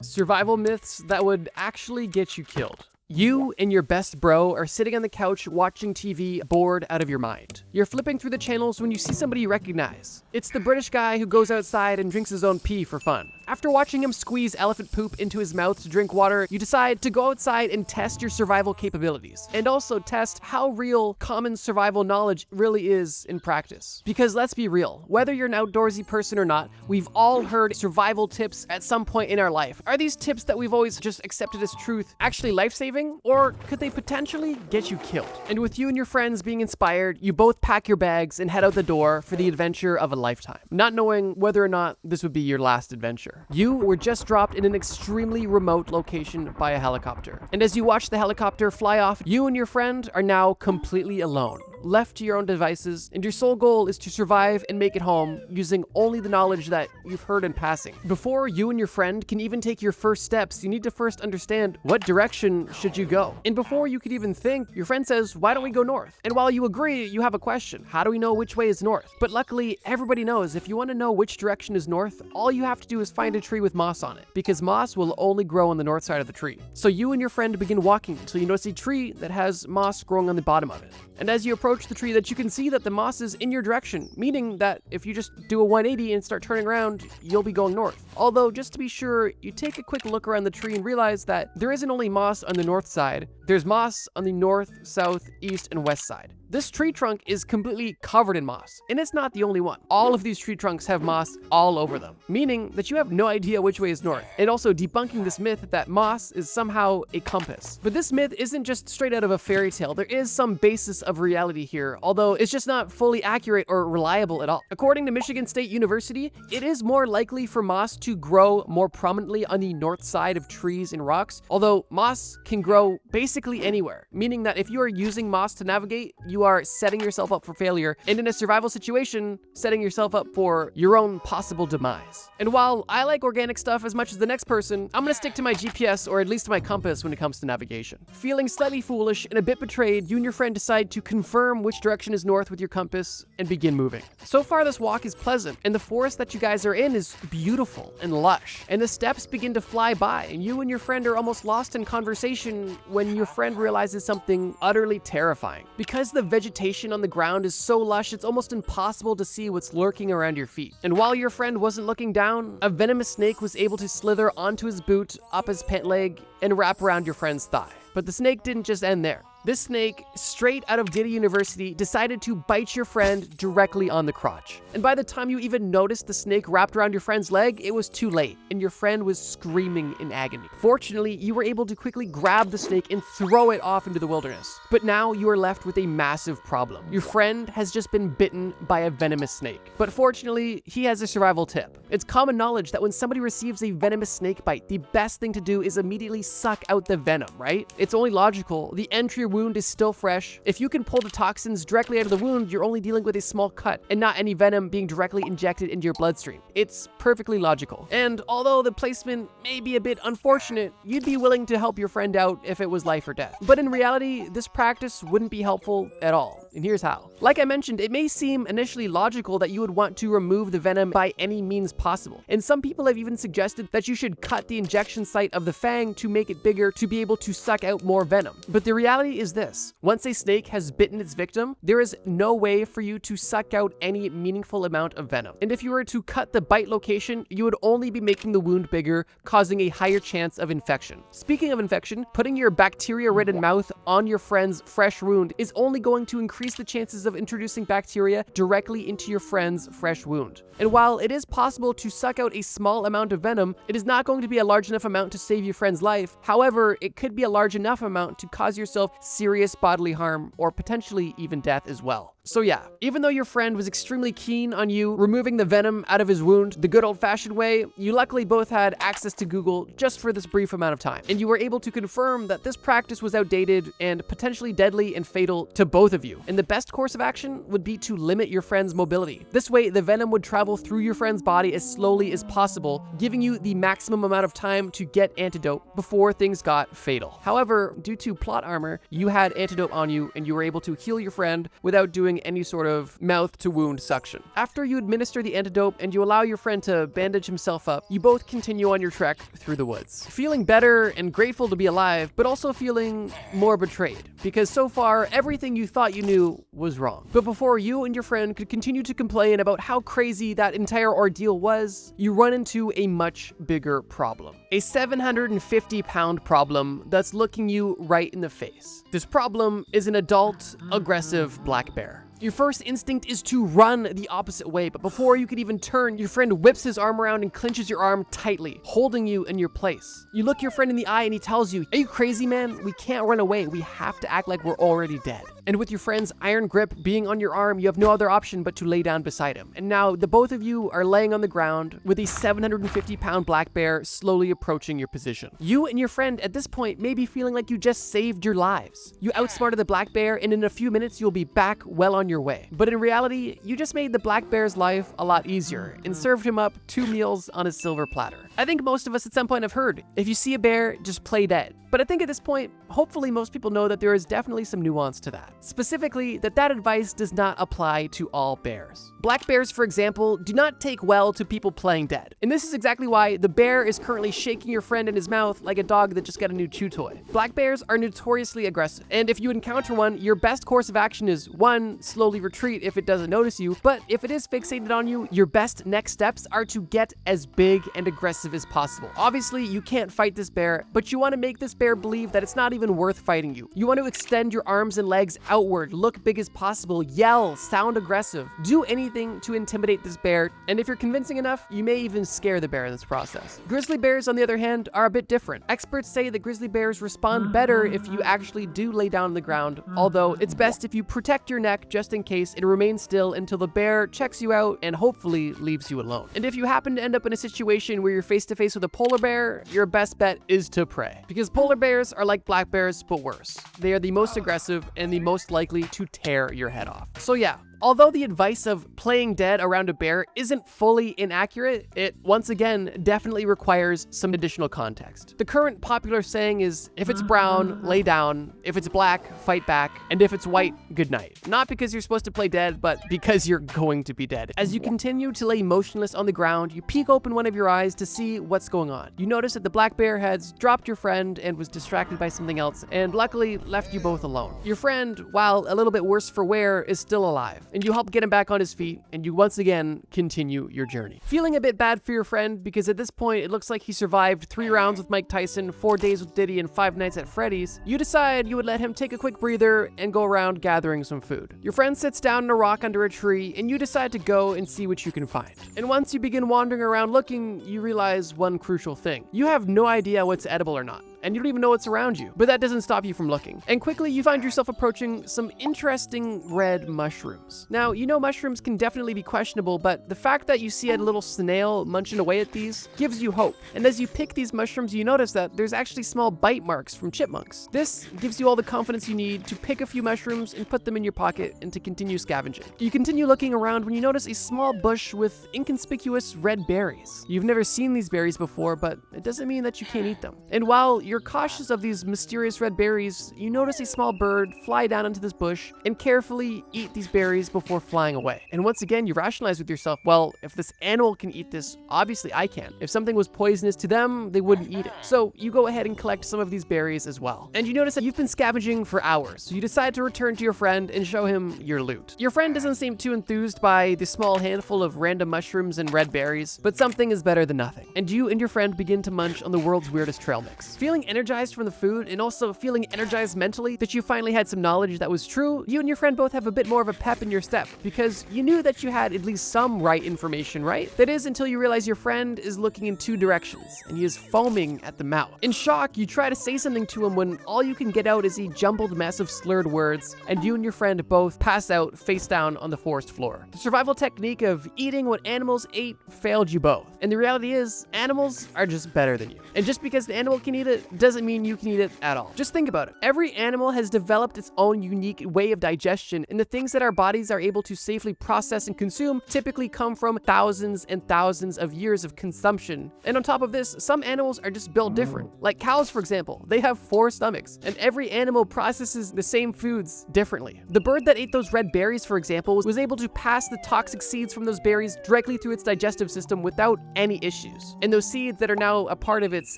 Survival myths that would actually get you killed. You and your best bro are sitting on the couch watching TV, bored out of your mind. You're flipping through the channels when you see somebody you recognize. It's the British guy who goes outside and drinks his own pee for fun. After watching him squeeze elephant poop into his mouth to drink water, you decide to go outside and test your survival capabilities, and also test how real common survival knowledge really is in practice. Because let's be real, whether you're an outdoorsy person or not, we've all heard survival tips at some point in our life. Are these tips that we've always just accepted as truth actually life-saving? Or could they potentially get you killed? And with you and your friends being inspired, you both pack your bags and head out the door for the adventure of a lifetime, not knowing whether or not this would be your last adventure. You were just dropped in an extremely remote location by a helicopter. And as you watch the helicopter fly off, you and your friend are now completely alone, left to your own devices, and your sole goal is to survive and make it home using only the knowledge that you've heard in passing. Before you and your friend can even take your first steps, you need to first understand what direction should you go. And before you could even think, your friend says, "Why don't we go north?" And while you agree, you have a question. How do we know which way is north? But luckily, everybody knows if you want to know which direction is north, all you have to do is find a tree with moss on it, because moss will only grow on the north side of the tree. So you and your friend begin walking until you notice a tree that has moss growing on the bottom of it. And as you approach the tree, that you can see that the moss is in your direction, meaning that if you just do a 180 and start turning around, you'll be going north. Although, just to be sure, you take a quick look around the tree and realize that there isn't only moss on the north side, there's moss on the north, south, east, and west side. This tree trunk is completely covered in moss, and it's not the only one. All of these tree trunks have moss all over them, meaning that you have no idea which way is north, and also debunking this myth that moss is somehow a compass. But this myth isn't just straight out of a fairy tale. There is some basis of reality here, although it's just not fully accurate or reliable at all. According to Michigan State University, it is more likely for moss to grow more prominently on the north side of trees and rocks, although moss can grow basically anywhere, meaning that if you are using moss to navigate, you are setting yourself up for failure, and in a survival situation, setting yourself up for your own possible demise. And while I like organic stuff as much as the next person, I'm gonna stick to my GPS, or at least my compass, when it comes to navigation. Feeling slightly foolish and a bit betrayed, you and your friend decide to confirm which direction is north with your compass and begin moving. So far, this walk is pleasant, and the forest that you guys are in is beautiful and lush, and the steps begin to fly by, and you and your friend are almost lost in conversation when your friend realizes something utterly terrifying. Because the vegetation on the ground is so lush, it's almost impossible to see what's lurking around your feet. And while your friend wasn't looking down, a venomous snake was able to slither onto his boot, up his pant leg, and wrap around your friend's thigh. But the snake didn't just end there. This snake, straight out of Data University, decided to bite your friend directly on the crotch. And by the time you even noticed the snake wrapped around your friend's leg, it was too late, and your friend was screaming in agony. Fortunately, you were able to quickly grab the snake and throw it off into the wilderness. But now you are left with a massive problem. Your friend has just been bitten by a venomous snake. But fortunately, he has a survival tip. It's common knowledge that when somebody receives a venomous snake bite, the best thing to do is immediately suck out the venom, right? It's only logical. The entry wound is still fresh. If you can pull the toxins directly out of the wound, you're only dealing with a small cut and not any venom being directly injected into your bloodstream. It's perfectly logical. And although the placement may be a bit unfortunate, you'd be willing to help your friend out if it was life or death. But in reality, this practice wouldn't be helpful at all. And here's how. Like I mentioned, it may seem initially logical that you would want to remove the venom by any means possible. And some people have even suggested that you should cut the injection site of the fang to make it bigger to be able to suck out more venom. But the reality is this. Once a snake has bitten its victim, there is no way for you to suck out any meaningful amount of venom. And if you were to cut the bite location, you would only be making the wound bigger, causing a higher chance of infection. Speaking of infection, putting your bacteria-ridden mouth on your friend's fresh wound is only going to increase the chances of introducing bacteria directly into your friend's fresh wound. And while it is possible to suck out a small amount of venom, it is not going to be a large enough amount to save your friend's life. However, it could be a large enough amount to cause yourself serious bodily harm or potentially even death as well. So yeah, even though your friend was extremely keen on you removing the venom out of his wound the good old-fashioned way, you luckily both had access to Google just for this brief amount of time, and you were able to confirm that this practice was outdated and potentially deadly and fatal to both of you. And the best course of action would be to limit your friend's mobility. This way, the venom would travel through your friend's body as slowly as possible, giving you the maximum amount of time to get antidote before things got fatal. However, due to plot armor, you had antidote on you and you were able to heal your friend without doing doing any sort of mouth-to-wound suction. After you administer the antidote and you allow your friend to bandage himself up, you both continue on your trek through the woods, feeling better and grateful to be alive, but also feeling more betrayed, because so far, everything you thought you knew was wrong. But before you and your friend could continue to complain about how crazy that entire ordeal was, you run into a much bigger problem. A 750-pound problem that's looking you right in the face. This problem is an adult, aggressive black bear. Your first instinct is to run the opposite way, but before you can even turn, your friend whips his arm around and clenches your arm tightly, holding you in your place. You look your friend in the eye and he tells you, "Are you crazy, man? We can't run away. We have to act like we're already dead." And with your friend's iron grip being on your arm, you have no other option but to lay down beside him. And now the both of you are laying on the ground with a 750-pound black bear slowly approaching your position. You and your friend at this point may be feeling like you just saved your lives. You outsmarted the black bear, and in a few minutes you'll be back well on your way. But in reality, you just made the black bear's life a lot easier and served him up 2 meals on a silver platter. I think most of us at some point have heard, if you see a bear, just play dead. But I think at this point, hopefully most people know that there is definitely some nuance to that. Specifically, that advice does not apply to all bears. Black bears, for example, do not take well to people playing dead. And this is exactly why the bear is currently shaking your friend in his mouth like a dog that just got a new chew toy. Black bears are notoriously aggressive, and if you encounter one, your best course of action is 1, slowly retreat if it doesn't notice you, but if it is fixated on you, your best next steps are to get as big and aggressive as possible. Obviously, you can't fight this bear, but you want to make this bear believe that it's not even worth fighting you. You want to extend your arms and legs outward, look big as possible, yell, sound aggressive, do anything to intimidate this bear, and if you're convincing enough, you may even scare the bear in this process. Grizzly bears, on the other hand, are a bit different. Experts say that grizzly bears respond better if you actually do lay down on the ground, although it's best if you protect your neck just in case and remain still until the bear checks you out and hopefully leaves you alone. And if you happen to end up in a situation where you're face to face with a polar bear, your best bet is to pray. Because polar bears are like black bears, but worse. They are the most aggressive and the most likely to tear your head off. So yeah, although the advice of playing dead around a bear isn't fully inaccurate, it, once again, definitely requires some additional context. The current popular saying is, if it's brown, lay down, if it's black, fight back, and if it's white, good night. Not because you're supposed to play dead, but because you're going to be dead. As you continue to lay motionless on the ground, you peek open one of your eyes to see what's going on. You notice that the black bear has dropped your friend and was distracted by something else, and luckily left you both alone. Your friend, while a little bit worse for wear, is still alive, and you help get him back on his feet, and you once again continue your journey. Feeling a bit bad for your friend, because at this point it looks like he survived 3 rounds with Mike Tyson, 4 days with Diddy, and 5 nights at Freddy's, you decide you would let him take a quick breather and go around gathering some food. Your friend sits down on a rock under a tree, and you decide to go and see what you can find. And once you begin wandering around looking, you realize one crucial thing. You have no idea what's edible or not, and you don't even know what's around you, but that doesn't stop you from looking. And quickly you find yourself approaching some interesting red mushrooms. Now, you know mushrooms can definitely be questionable, but the fact that you see a little snail munching away at these gives you hope. And as you pick these mushrooms, you notice that there's actually small bite marks from chipmunks. This gives you all the confidence you need to pick a few mushrooms and put them in your pocket and to continue scavenging. You continue looking around when you notice a small bush with inconspicuous red berries. You've never seen these berries before, but it doesn't mean that you can't eat them. And while you're cautious of these mysterious red berries, you notice a small bird fly down into this bush and carefully eat these berries before flying away. And once again, you rationalize with yourself, well, if this animal can eat this, obviously I can. If something was poisonous to them, they wouldn't eat it. So you go ahead and collect some of these berries as well. And you notice that you've been scavenging for hours, so you decide to return to your friend and show him your loot. Your friend doesn't seem too enthused by the small handful of random mushrooms and red berries, but something is better than nothing. And you and your friend begin to munch on the world's weirdest trail mix. Feeling energized from the food and also feeling energized mentally that you finally had some knowledge that was true, you and your friend both have a bit more of a pep in your step because you knew that you had at least some right information, right? That is until you realize your friend is looking in 2 directions and he is foaming at the mouth. In shock, you try to say something to him when all you can get out is a jumbled mess of slurred words, and you and your friend both pass out face down on the forest floor. The survival technique of eating what animals ate failed you both. And the reality is, animals are just better than you. And just because the animal can eat it doesn't mean you can eat it at all. Just think about it. Every animal has developed its own unique way of digestion, and the things that our bodies are able to safely process and consume typically come from thousands and thousands of years of consumption. And on top of this, some animals are just built different. Like cows, for example, they have 4 stomachs, and every animal processes the same foods differently. The bird that ate those red berries, for example, was able to pass the toxic seeds from those berries directly through its digestive system without any issues. And those seeds that are now a part of its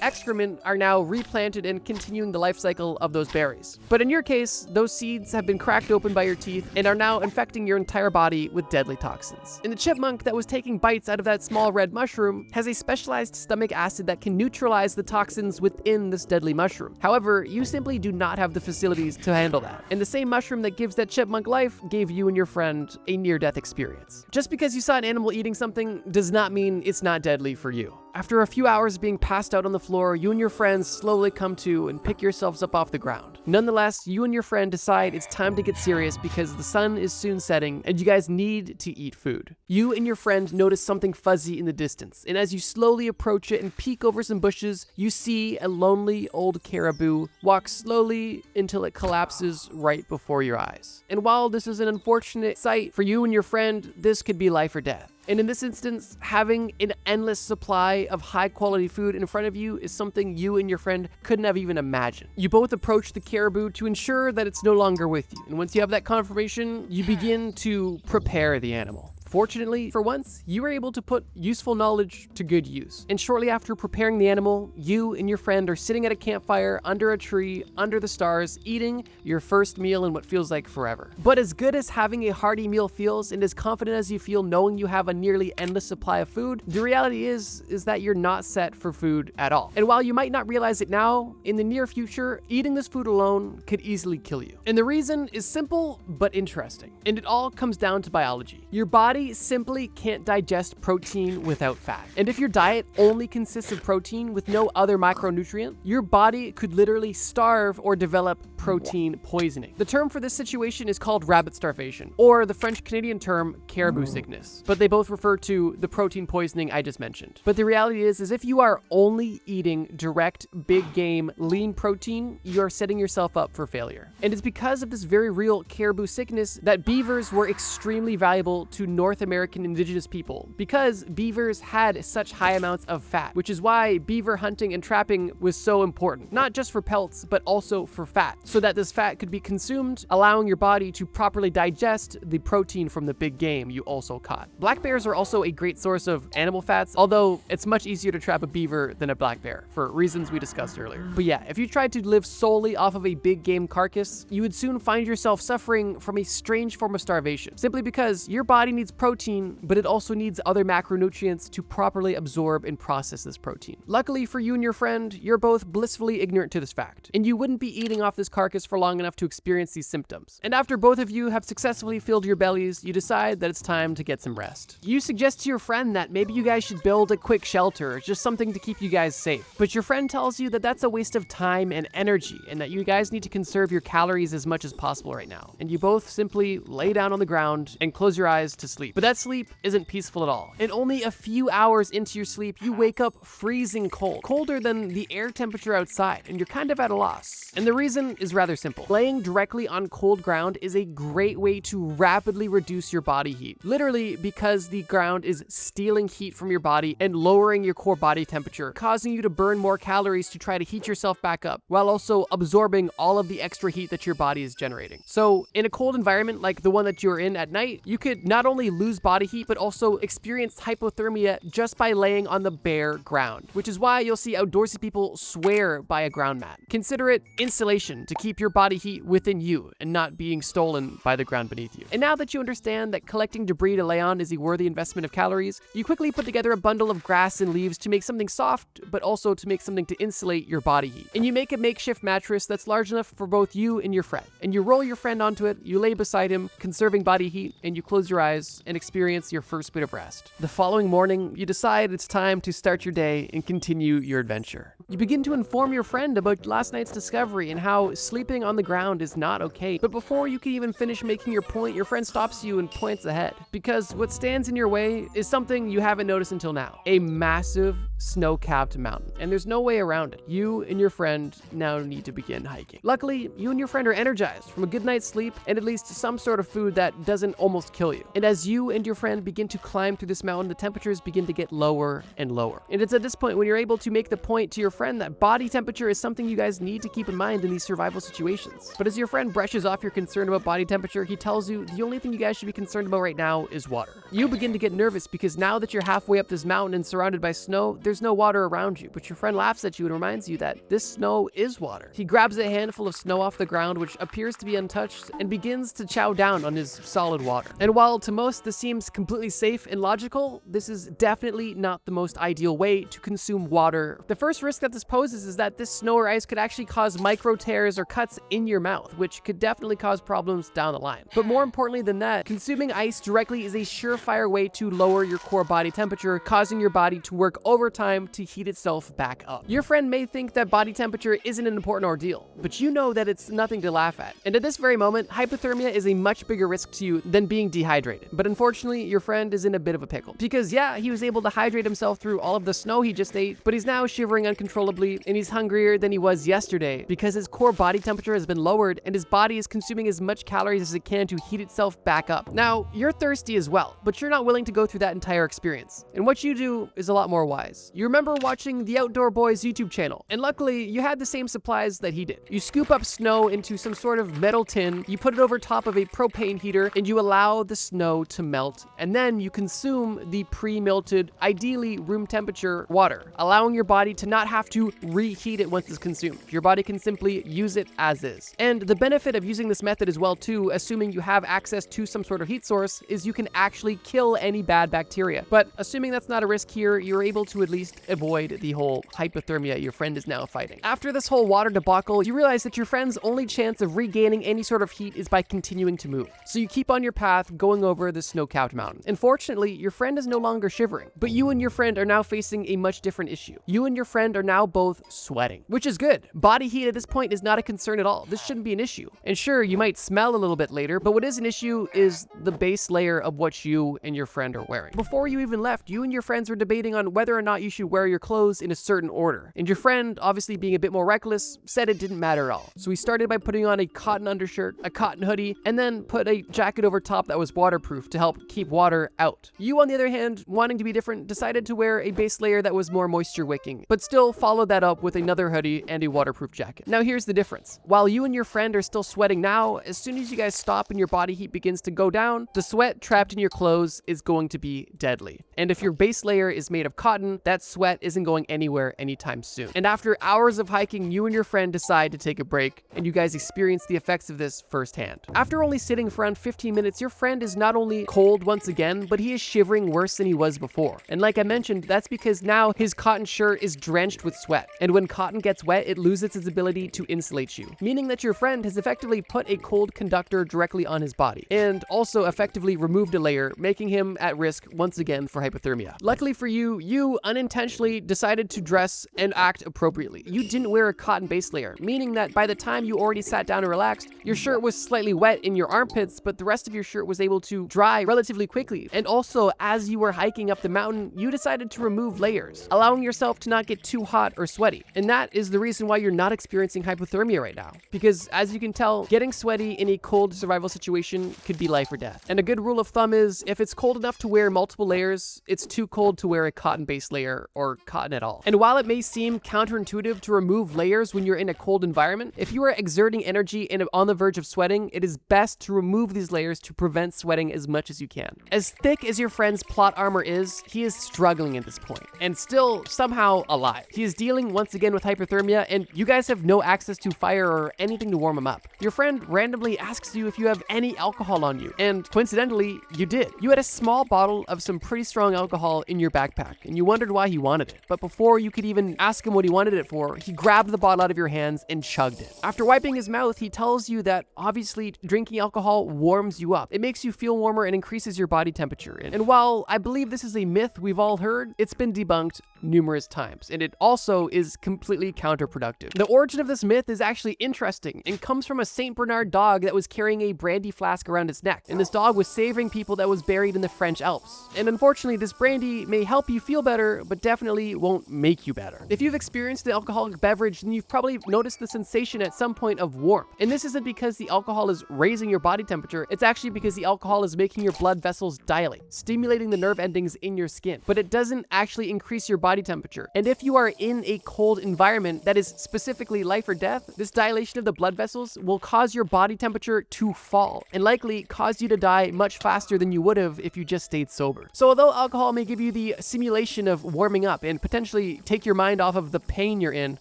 excrement are now replanted and continuing the life cycle of those berries. But in your case, those seeds have been cracked open by your teeth and are now infecting your entire body with deadly toxins. And the chipmunk that was taking bites out of that small red mushroom has a specialized stomach acid that can neutralize the toxins within this deadly mushroom. However, you simply do not have the facilities to handle that. And the same mushroom that gives that chipmunk life gave you and your friend a near-death experience. Just because you saw an animal eating something does not mean it's not deadly for you. After a few hours being passed out on the floor, you and your friends slowly come to and pick yourselves up off the ground. Nonetheless, you and your friend decide it's time to get serious because the sun is soon setting and you guys need to eat food. You and your friend notice something fuzzy in the distance, and as you slowly approach it and peek over some bushes, you see a lonely old caribou walk slowly until it collapses right before your eyes. And while this is an unfortunate sight for you and your friend, this could be life or death. And in this instance, having an endless supply of high-quality food in front of you is something you and your friend couldn't have even imagined. You both approach the caribou to ensure that it's no longer with you. And once you have that confirmation, you begin to prepare the animal. Fortunately, for once, you were able to put useful knowledge to good use. And shortly after preparing the animal, you and your friend are sitting at a campfire under a tree, under the stars, eating your first meal in what feels like forever. But as good as having a hearty meal feels, and as confident as you feel knowing you have a nearly endless supply of food, the reality is that you're not set for food at all. And while you might not realize it now, in the near future, eating this food alone could easily kill you. And the reason is simple but interesting. And it all comes down to biology. Your body simply can't digest protein without fat. And if your diet only consists of protein with no other micronutrient, your body could literally starve or develop protein poisoning. The term for this situation is called rabbit starvation, or the French-Canadian term caribou sickness. But they both refer to the protein poisoning I just mentioned. But the reality is if you are only eating direct, big game, lean protein, you are setting yourself up for failure. And it's because of this very real caribou sickness that beavers were extremely valuable to North American indigenous people, because beavers had such high amounts of fat, which is why beaver hunting and trapping was so important, not just for pelts, but also for fat, so that this fat could be consumed, allowing your body to properly digest the protein from the big game you also caught. Black bears are also a great source of animal fats, although it's much easier to trap a beaver than a black bear, for reasons we discussed earlier. But yeah, if you tried to live solely off of a big game carcass, you would soon find yourself suffering from a strange form of starvation, simply because your body needs protein, but it also needs other macronutrients to properly absorb and process this protein. Luckily for you and your friend, you're both blissfully ignorant to this fact, and you wouldn't be eating off this carcass for long enough to experience these symptoms. And after both of you have successfully filled your bellies, you decide that it's time to get some rest. You suggest to your friend that maybe you guys should build a quick shelter, just something to keep you guys safe. But your friend tells you that that's a waste of time and energy, and that you guys need to conserve your calories as much as possible right now. And you both simply lay down on the ground and close your eyes to sleep. But that sleep isn't peaceful at all. And only a few hours into your sleep, you wake up freezing cold, colder than the air temperature outside, and you're kind of at a loss. And the reason is rather simple. Laying directly on cold ground is a great way to rapidly reduce your body heat, literally because the ground is stealing heat from your body and lowering your core body temperature, causing you to burn more calories to try to heat yourself back up, while also absorbing all of the extra heat that your body is generating. So in a cold environment like the one that you're in at night, you could not only lose body heat, but also experience hypothermia just by laying on the bare ground, which is why you'll see outdoorsy people swear by a ground mat. Consider it insulation to keep your body heat within you and not being stolen by the ground beneath you. And now that you understand that collecting debris to lay on is a worthy investment of calories, you quickly put together a bundle of grass and leaves to make something soft, but also to make something to insulate your body heat. And you make a makeshift mattress that's large enough for both you and your friend. And you roll your friend onto it, you lay beside him, conserving body heat, and you close your eyes and experience your first bit of rest. The following morning, you decide it's time to start your day and continue your adventure. You begin to inform your friend about last night's discovery and how sleeping on the ground is not okay. But before you can even finish making your point, your friend stops you and points ahead. Because what stands in your way is something you haven't noticed until now. A massive snow-capped mountain. And there's no way around it. You and your friend now need to begin hiking. Luckily, you and your friend are energized from a good night's sleep and at least some sort of food that doesn't almost kill you. And as you and your friend begin to climb through this mountain, the temperatures begin to get lower and lower. And it's at this point when you're able to make the point to your friend that body temperature is something you guys need to keep in mind in these survival situations. But as your friend brushes off your concern about body temperature, he tells you the only thing you guys should be concerned about right now is water. You begin to get nervous because now that you're halfway up this mountain and surrounded by snow, there's no water around you. But your friend laughs at you and reminds you that this snow is water. He grabs a handful of snow off the ground, which appears to be untouched, and begins to chow down on his solid water. And while to most this seems completely safe and logical, this is definitely not the most ideal way to consume water. The first risk that this poses is that this snow or ice could actually cause micro tears or cuts in your mouth, which could definitely cause problems down the line. But more importantly than that, consuming ice directly is a surefire way to lower your core body temperature, causing your body to work overtime to heat itself back up. Your friend may think that body temperature isn't an important ordeal, but you know that it's nothing to laugh at. And at this very moment, hypothermia is a much bigger risk to you than being dehydrated. But unfortunately, your friend is in a bit of a pickle. Because yeah, he was able to hydrate himself through all of the snow he just ate, but he's now shivering uncontrollably and he's hungrier than he was yesterday because his core body temperature has been lowered and his body is consuming as much calories as it can to heat itself back up. Now, you're thirsty as well, but you're not willing to go through that entire experience. And what you do is a lot more wise. You remember watching the Outdoor Boys YouTube channel, and luckily you had the same supplies that he did. You scoop up snow into some sort of metal tin, you put it over top of a propane heater, and you allow the snow to melt, and then you consume the pre-melted, ideally room temperature water, allowing your body to not have to reheat it once it's consumed. Your body can simply use it as is. And the benefit of using this method as well too, assuming you have access to some sort of heat source, is you can actually kill any bad bacteria. But assuming that's not a risk here, you're able to at least avoid the whole hypothermia your friend is now fighting. After this whole water debacle, you realize that your friend's only chance of regaining any sort of heat is by continuing to move. So you keep on your path going over the snow-capped mountain. Unfortunately, your friend is no longer shivering, but you and your friend are now facing a much different issue. You and your friend are now both sweating, which is good. Body heat at this point is not a concern at all. This shouldn't be an issue. And sure, you might smell a little bit later, but what is an issue is the base layer of what you and your friend are wearing. Before you even left, you and your friends were debating on whether or not you should wear your clothes in a certain order. And your friend, obviously being a bit more reckless, said it didn't matter at all. So he started by putting on a cotton undershirt, a cotton hoodie, and then put a jacket over top that was waterproof to help keep water out. You, on the other hand, wanting to be different, decided to wear a base layer that was more moisture wicking, but still followed that up with another hoodie and a waterproof jacket. Now here's the difference. While you and your friend are still sweating now, as soon as you guys stop and your body heat begins to go down, the sweat trapped in your clothes is going to be deadly. And if your base layer is made of cotton, that sweat isn't going anywhere anytime soon. And after hours of hiking, you and your friend decide to take a break, and you guys experience the effects of this firsthand. After only sitting for around 15 minutes, your friend is not only cold once again, but he is shivering worse than he was before. And like I mentioned, that's because now his cotton shirt is drenched with sweat. And when cotton gets wet, it loses its ability to insulate you, meaning that your friend has effectively put a cold conductor directly on his body, and also effectively removed a layer, making him at risk once again for hypothermia. Luckily for you, you unintentionally decided to dress and act appropriately. You didn't wear a cotton base layer, meaning that by the time you already sat down and relaxed, your shirt was slightly wet in your armpits, but the rest of your shirt was able to dry relatively quickly. And also, as you were hiking up the mountain, you decided to remove layers, allowing yourself to not get too hot or sweaty. And that is the reason why you're not experiencing hypothermia right now. Because as you can tell, getting sweaty in a cold survival situation could be life or death. And a good rule of thumb is, if it's cold enough to wear multiple layers, it's too cold to wear a cotton base layer or cotton at all. And while it may seem counterintuitive to remove layers when you're in a cold environment, if you are exerting energy and on the verge of sweating, it is best to remove these layers to prevent sweating as much as you can. As thick as your friend's plot armor is, he is struggling at this point, and still somehow alive. He is dealing once again with hypothermia, and you guys have no access to fire or anything to warm him up. Your friend randomly asks you if you have any alcohol on you, and coincidentally, you did. You had a small bottle of some pretty strong alcohol in your backpack, and you wondered why he wanted it. But before you could even ask him what he wanted it for, he grabbed the bottle out of your hands and chugged it. After wiping his mouth, he tells you that obviously drinking alcohol warms you up. It makes you feel warmer and increases your body temperature. And while I believe this is a myth we've all heard, it's been debunked numerous times. And it also also is completely counterproductive. The origin of this myth is actually interesting and comes from a St. Bernard dog that was carrying a brandy flask around its neck, and this dog was saving people that was buried in the French Alps. And unfortunately, this brandy may help you feel better, but definitely won't make you better. If you've experienced an alcoholic beverage, then you've probably noticed the sensation at some point of warmth. And this isn't because the alcohol is raising your body temperature, it's actually because the alcohol is making your blood vessels dilate, stimulating the nerve endings in your skin. But it doesn't actually increase your body temperature. And if you are in a cold environment that is specifically life or death, this dilation of the blood vessels will cause your body temperature to fall and likely cause you to die much faster than you would have if you just stayed sober. So although alcohol may give you the simulation of warming up and potentially take your mind off of the pain you're in,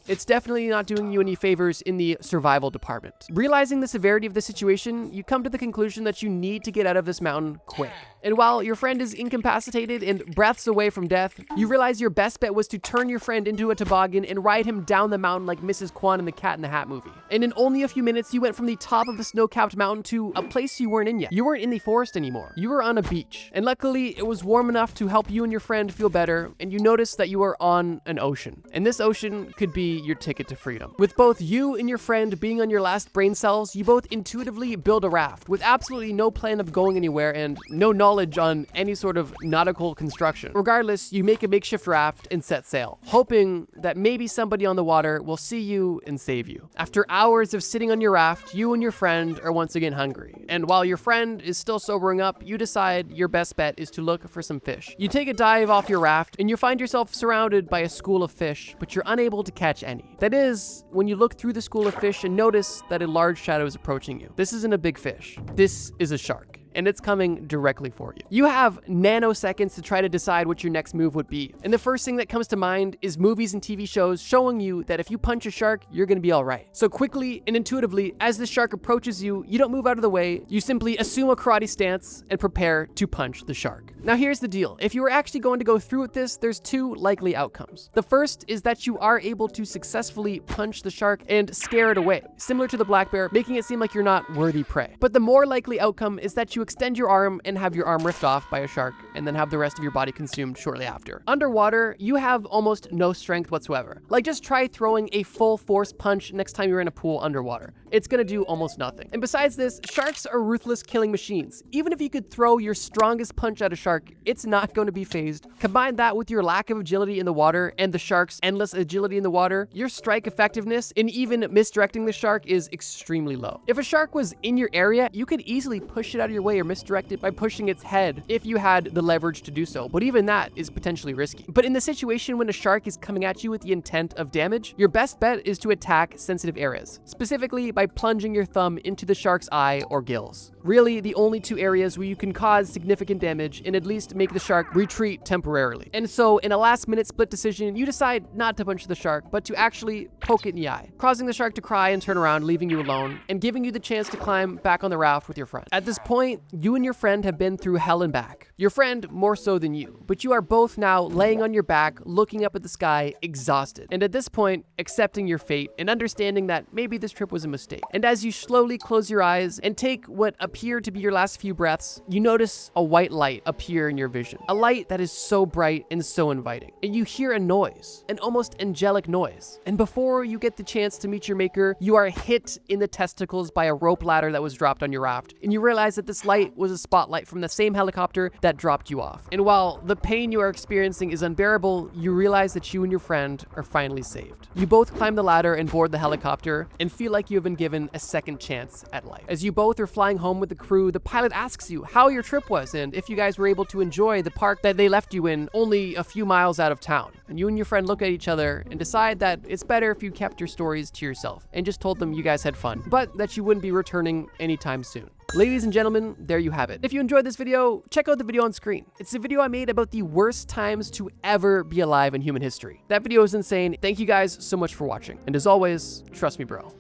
it's definitely not doing you any favors in the survival department. Realizing the severity of the situation, you come to the conclusion that you need to get out of this mountain quick. And while your friend is incapacitated and breaths away from death, you realize your best bet was to turn your friend into a toboggan and ride him down the mountain like Mrs. Kwan in the Cat in the Hat movie. And in only a few minutes, you went from the top of the snow-capped mountain to a place you weren't in yet. You weren't in the forest anymore. You were on a beach. And luckily, it was warm enough to help you and your friend feel better, and you noticed that you were on an ocean. And this ocean could be your ticket to freedom. With both you and your friend being on your last brain cells, you both intuitively build a raft with absolutely no plan of going anywhere and no knowledge on any sort of nautical construction. Regardless, you make a makeshift raft and set sail, hoping that maybe somebody on the water will see you and save you. After hours of sitting on your raft, you and your friend are once again hungry. And while your friend is still sobering up, you decide your best bet is to look for some fish. You take a dive off your raft and you find yourself surrounded by a school of fish, but you're unable to catch any. That is, when you look through the school of fish and notice that a large shadow is approaching you. This isn't a big fish. This is a shark. And it's coming directly for you. You have nanoseconds to try to decide what your next move would be. And the first thing that comes to mind is movies and TV shows showing you that if you punch a shark, you're gonna be all right. So quickly and intuitively, as the shark approaches you, you don't move out of the way, you simply assume a karate stance and prepare to punch the shark. Now here's the deal. If you were actually going to go through with this, there's two likely outcomes. The first is that you are able to successfully punch the shark and scare it away, similar to the black bear, making it seem like you're not worthy prey. But the more likely outcome is that you extend your arm and have your arm ripped off by a shark and then have the rest of your body consumed shortly after. Underwater, you have almost no strength whatsoever. Like, just try throwing a full force punch next time you're in a pool underwater. It's gonna do almost nothing. And besides this, sharks are ruthless killing machines. Even if you could throw your strongest punch at a shark, it's not going to be phased. Combine that with your lack of agility in the water and the shark's endless agility in the water, your strike effectiveness in even misdirecting the shark is extremely low. If a shark was in your area, you could easily push it out of your way or misdirect it by pushing its head if you had the leverage to do so, but even that is potentially risky. But in the situation when a shark is coming at you with the intent of damage, your best bet is to attack sensitive areas, specifically by plunging your thumb into the shark's eye or gills. Really, the only two areas where you can cause significant damage and at least make the shark retreat temporarily. And so, in a last-minute split decision, you decide not to punch the shark, but to actually poke it in the eye, causing the shark to cry and turn around, leaving you alone, and giving you the chance to climb back on the raft with your friend. At this point, you and your friend have been through hell and back. Your friend more so than you, but you are both now laying on your back, looking up at the sky, exhausted. And at this point, accepting your fate and understanding that maybe this trip was a mistake. And as you slowly close your eyes and take what appear to be your last few breaths, you notice a white light appear in your vision. A light that is so bright and so inviting. And you hear a noise, an almost angelic noise. And before you get the chance to meet your maker, you are hit in the testicles by a rope ladder that was dropped on your raft. And you realize that this light was a spotlight from the same helicopter that dropped you off. And while the pain you are experiencing is unbearable, you realize that you and your friend are finally saved. You both climb the ladder and board the helicopter and feel like you have been given a second chance at life. As you both are flying home with the crew, the pilot asks you how your trip was and if you guys were able to enjoy the park that they left you in only a few miles out of town. And you and your friend look at each other and decide that it's better if you kept your stories to yourself and just told them you guys had fun, but that you wouldn't be returning anytime soon. Ladies and gentlemen, there you have it. If you enjoyed this video, check out the video on screen. It's a video I made about the worst times to ever be alive in human history. That video is insane. Thank you guys so much for watching. And as always, trust me, bro.